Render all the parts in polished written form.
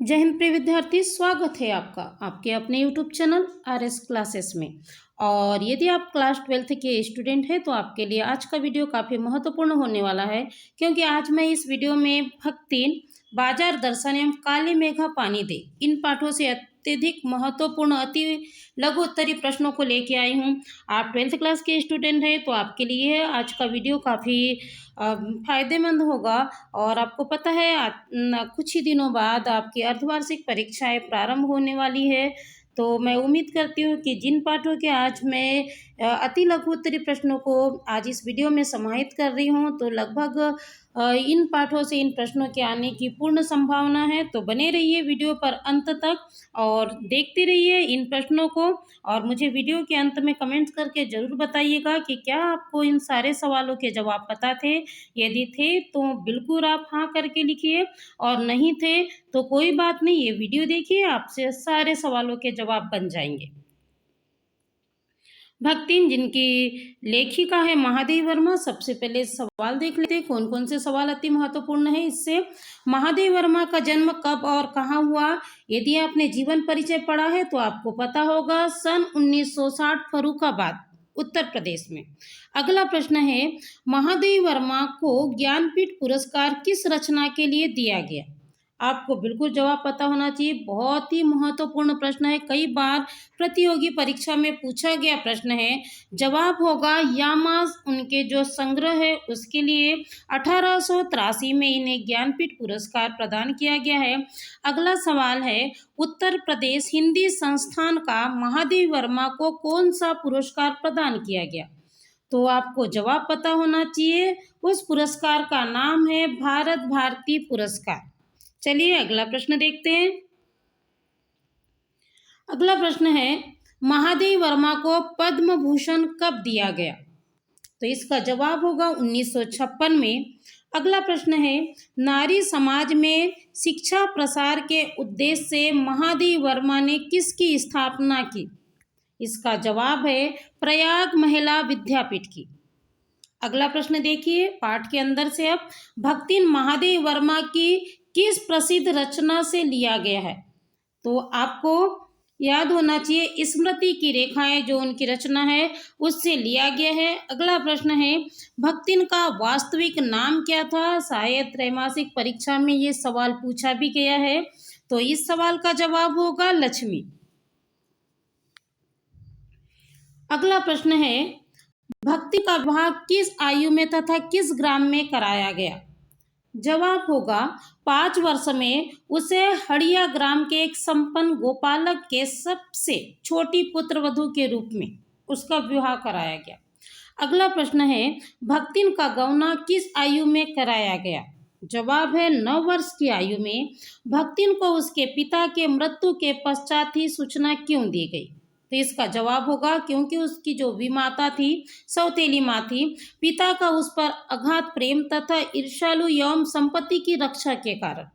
जय हिंद प्रिय विद्यार्थी, स्वागत है आपका आपके अपने यूट्यूब चैनल RS क्लासेस में। और यदि आप क्लास 12th के स्टूडेंट हैं तो आपके लिए आज का वीडियो काफ़ी महत्वपूर्ण होने वाला है, क्योंकि आज मैं इस वीडियो में भक्ति, बाजार दर्शन एवं काली मेघा पानी दे इन पाठों से अत्यधिक महत्वपूर्ण अति लघु उत्तरीय प्रश्नों को लेके आई हूँ। आप 12th क्लास के स्टूडेंट हैं तो आपके लिए आज का वीडियो काफ़ी फायदेमंद होगा। और आपको पता है कुछ ही दिनों बाद आपकी अर्धवार्षिक परीक्षाएं प्रारंभ होने वाली है, तो मैं उम्मीद करती हूँ कि जिन पाठों के आज मैं अति लघु उत्तरीय प्रश्नों को आज इस वीडियो में समाहित कर रही हूँ, तो लगभग इन पाठों से इन प्रश्नों के आने की पूर्ण संभावना है। तो बने रहिए वीडियो पर अंत तक और देखते रहिए इन प्रश्नों को, और मुझे वीडियो के अंत में कमेंट करके ज़रूर बताइएगा कि क्या आपको इन सारे सवालों के जवाब पता थे। यदि थे तो बिल्कुल आप हाँ करके लिखिए, और नहीं थे तो कोई बात नहीं, ये वीडियो देखिए, आपसे सारे सवालों के जवाब बन जाएंगे। भक्तिन, जिनकी लेखिका है महादेवी वर्मा, सबसे पहले सवाल देख लेते हैं कौन कौन से सवाल अति महत्वपूर्ण है इससे। महादेवी वर्मा का जन्म कब और कहाँ हुआ? यदि आपने जीवन परिचय पढ़ा है तो आपको पता होगा, सन 1960 फर्रुखाबाद उत्तर प्रदेश में। अगला प्रश्न है, महादेवी वर्मा को ज्ञानपीठ पुरस्कार किस रचना के लिए दिया गया? आपको बिल्कुल जवाब पता होना चाहिए, बहुत ही महत्वपूर्ण प्रश्न है, कई बार प्रतियोगी परीक्षा में पूछा गया प्रश्न है। जवाब होगा यामास, उनके जो संग्रह है उसके लिए 1883 में इन्हें ज्ञानपीठ पुरस्कार प्रदान किया गया है। अगला सवाल है, उत्तर प्रदेश हिंदी संस्थान का महादेवी वर्मा को कौन सा पुरस्कार प्रदान किया गया? तो आपको जवाब पता होना चाहिए, उस पुरस्कार का नाम है भारत भारती पुरस्कार। चलिए अगला प्रश्न देखते हैं। अगला प्रश्न है, महादेवी वर्मा को पद्म भूषण कब दिया गया? तो इसका जवाब होगा 1956 में। अगला प्रश्न है, नारी समाज में शिक्षा प्रसार के उद्देश्य से महादेवी वर्मा ने किसकी स्थापना की? इसका जवाब है प्रयाग महिला विद्यापीठ की। अगला प्रश्न देखिए पाठ के अंदर से, अब भक्तिन महादेवी वर्मा की किस प्रसिद्ध रचना से लिया गया है? तो आपको याद होना चाहिए, स्मृति की रेखाएं जो उनकी रचना है उससे लिया गया है। अगला प्रश्न है, भक्तिन का वास्तविक नाम क्या था? शायद त्रैमासिक परीक्षा में ये सवाल पूछा भी गया है, तो इस सवाल का जवाब होगा लक्ष्मी। अगला प्रश्न है, भक्ति का विवाह किस आयु में तथा किस ग्राम में कराया गया? जवाब होगा 5 वर्ष में उसे हड़िया ग्राम के एक संपन्न गोपालक के सबसे छोटी पुत्र वधू के रूप में उसका विवाह कराया गया। अगला प्रश्न है, भक्तिन का गौना किस आयु में कराया गया? जवाब है 9 वर्ष की आयु में। भक्तिन को उसके पिता के मृत्यु के पश्चात ही सूचना क्यों दी गई? तो इसका जवाब होगा क्योंकि उसकी जो विमाता थी, सौतेली माँ थी, पिता का उस पर अगाध प्रेम तथा ईर्ष्यालु एवं संपत्ति की रक्षा के कारण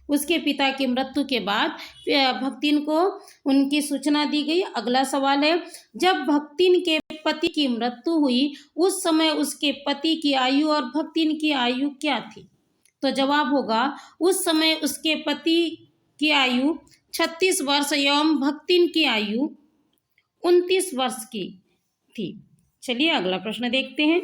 उसके पिता की मृत्यु के बाद भक्तिन को उनकी सूचना दी गई। अगला सवाल है, जब भक्तिन के पति की मृत्यु हुई उस समय उसके पति की आयु और भक्तिन की आयु क्या थी? तो जवाब होगा उस समय उसके पति की आयु 36 वर्ष एवं भक्तिन की आयु 29 वर्ष की थी। चलिए अगला प्रश्न देखते हैं।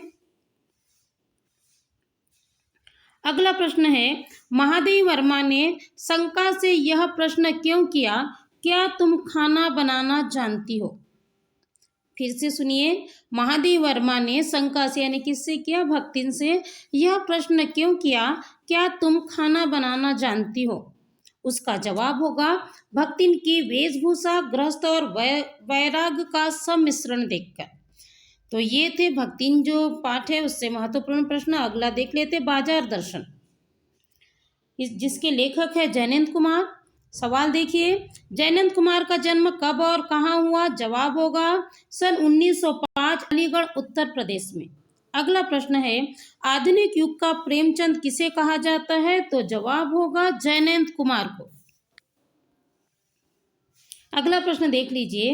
अगला प्रश्न है, महादेवी वर्मा ने शंका से यह प्रश्न क्यों किया, क्या तुम खाना बनाना जानती हो? फिर से सुनिए, महादेवी वर्मा ने शंका से यानी किससे किया? भक्तिन से यह प्रश्न क्यों किया, क्या तुम खाना बनाना जानती हो? उसका जवाब होगा भक्तिन की वेशभूषा, गृहस्थ और वैराग्य का सम्मिश्रण देखकर। तो ये थे भक्तिन जो पाठ है उससे महत्वपूर्ण प्रश्न। अगला देख लेते बाजार दर्शन, जिसके लेखक है जैनेन्द्र कुमार। सवाल देखिए, जैनेन्द्र कुमार का जन्म कब और कहाँ हुआ? जवाब होगा सन 1905 अलीगढ़ उत्तर प्रदेश में। अगला प्रश्न है, आधुनिक युग का प्रेमचंद किसे कहा जाता है? तो जवाब होगा जैनेन्द्र कुमार को। अगला प्रश्न देख लीजिए,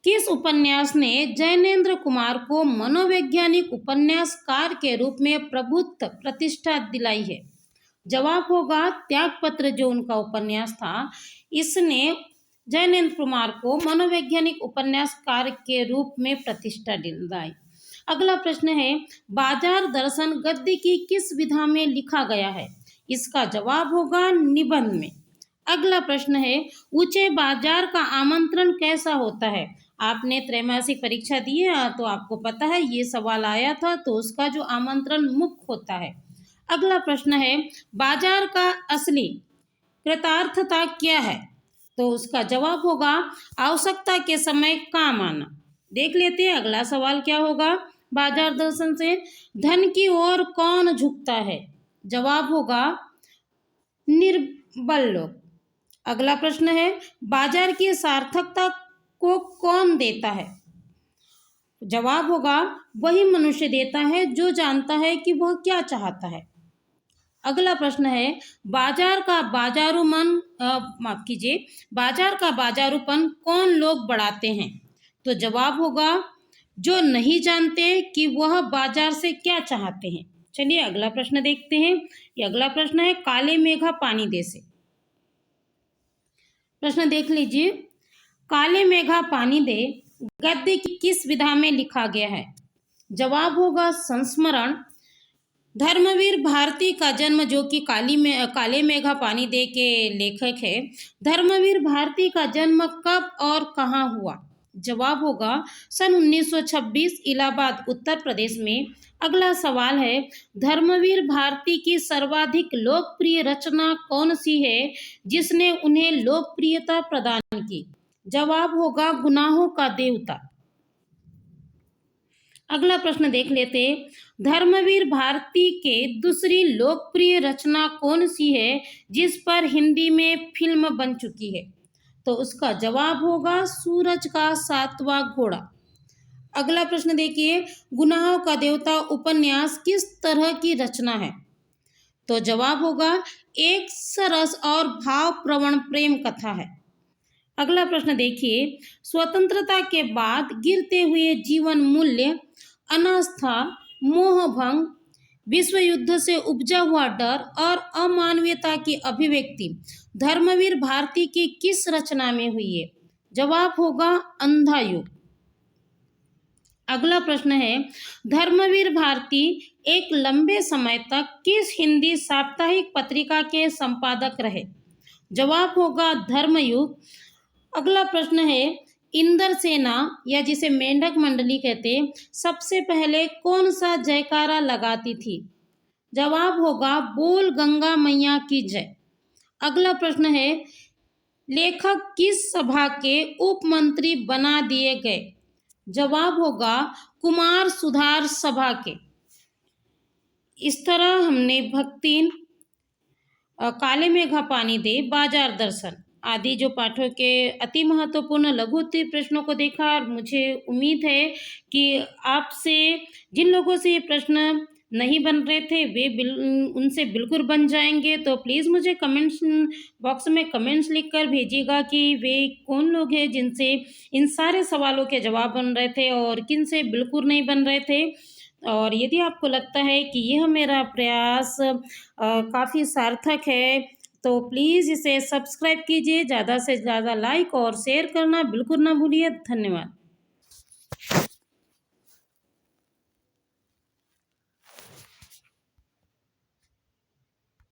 किस उपन्यास ने जैनेन्द्र कुमार को मनोवैज्ञानिक उपन्यासकार के रूप में प्रभुत्व प्रतिष्ठा दिलाई है? जवाब होगा त्यागपत्र, जो उनका उपन्यास था, इसने जयनेंद्र कुमार को मनोवैज्ञानिक उपन्यासकार के रूप में प्रतिष्ठा दिलाई। अगला प्रश्न है, बाजार दर्शन गद्य की किस विधा में लिखा गया है? इसका जवाब होगा निबंध में। अगला प्रश्न है, ऊंचे बाजार का आमंत्रण कैसा होता है? आपने त्रैमासिक परीक्षा दी है तो आपको पता है ये सवाल आया था, तो उसका जो आमंत्रण मुख होता है। अगला प्रश्न है, बाजार का असली कृतार्थता क्या है? तो उसका जवाब होगा आवश्यकता के समय काम आना। देख लेते हैं अगला सवाल क्या होगा बाजार दर्शन से। धन की ओर कौन झुकता है? जवाब होगा निर्बल लोग। अगला प्रश्न है, बाजार की सार्थकता को कौन देता है? जवाब होगा वही मनुष्य देता है जो जानता है कि वह क्या चाहता है। अगला प्रश्न है, बाजार का बाजारूपन कौन लोग बढ़ाते हैं? तो जवाब होगा जो नहीं जानते कि वह बाजार से क्या चाहते हैं। चलिए अगला प्रश्न देखते हैं। ये अगला प्रश्न है, काले मेघा पानी दे से। प्रश्न देख लीजिए, काले मेघा पानी दे गद्य की किस विधा में लिखा गया है? जवाब होगा संस्मरण। धर्मवीर भारती का जन्म, जो कि काले मेघा पानी दे के लेखक है, धर्मवीर भारती का जन्म कब और कहाँ हुआ? जवाब होगा सन 1926 इलाहाबाद उत्तर प्रदेश में। अगला सवाल है, धर्मवीर भारती की सर्वाधिक लोकप्रिय रचना कौन सी है जिसने उन्हें लोकप्रियता प्रदान की? जवाब होगा गुनाहों का देवता। अगला प्रश्न देख लेते, धर्मवीर भारती के दूसरी लोकप्रिय रचना कौन सी है जिस पर हिंदी में फिल्म बन चुकी है? तो उसका जवाब होगा सूरज का सातवां घोड़ा। अगला प्रश्न देखिए, गुनाहों का देवता उपन्यास किस तरह की रचना है? तो जवाब होगा एक सरस और भावप्रवण प्रेम कथा है। अगला प्रश्न देखिए, स्वतंत्रता के बाद गिरते हुए जीवन मूल्य, अनास्था, मोहभंग, विश्व युद्ध से उपजा हुआ डर और अमानवीयता की अभिव्यक्ति धर्मवीर भारती की किस रचना में हुई है? जवाब होगा अंधा युग। अगला प्रश्न है, धर्मवीर भारती एक लंबे समय तक किस हिंदी साप्ताहिक पत्रिका के संपादक रहे? जवाब होगा धर्मयुग। अगला प्रश्न है, इंदर सेना या जिसे मेंढक मंडली कहते हैं, सबसे पहले कौन सा जयकारा लगाती थी? जवाब होगा बोल गंगा मैया की जय। अगला प्रश्न है, लेखक किस सभा के उप मंत्री बना दिए गए? जवाब होगा कुमार सुधार सभा के। इस तरह हमने भक्तिन, काले मेघा पानी दे, बाजार दर्शन आदि जो पाठों के अति महत्वपूर्ण लघु उत्तरीय प्रश्नों को देखा। और मुझे उम्मीद है कि आपसे जिन लोगों से ये प्रश्न नहीं बन रहे थे वे उनसे बिल्कुल बन जाएंगे। तो प्लीज़ मुझे कमेंट्स बॉक्स में कमेंट्स लिखकर भेजिएगा कि वे कौन लोग हैं जिनसे इन सारे सवालों के जवाब बन रहे थे और किन से बिल्कुल नहीं बन रहे थे। और यदि आपको लगता है कि यह मेरा प्रयास काफ़ी सार्थक है तो प्लीज़ इसे सब्सक्राइब कीजिए, ज़्यादा से ज़्यादा लाइक और शेयर करना बिल्कुल ना भूलिए। धन्यवाद।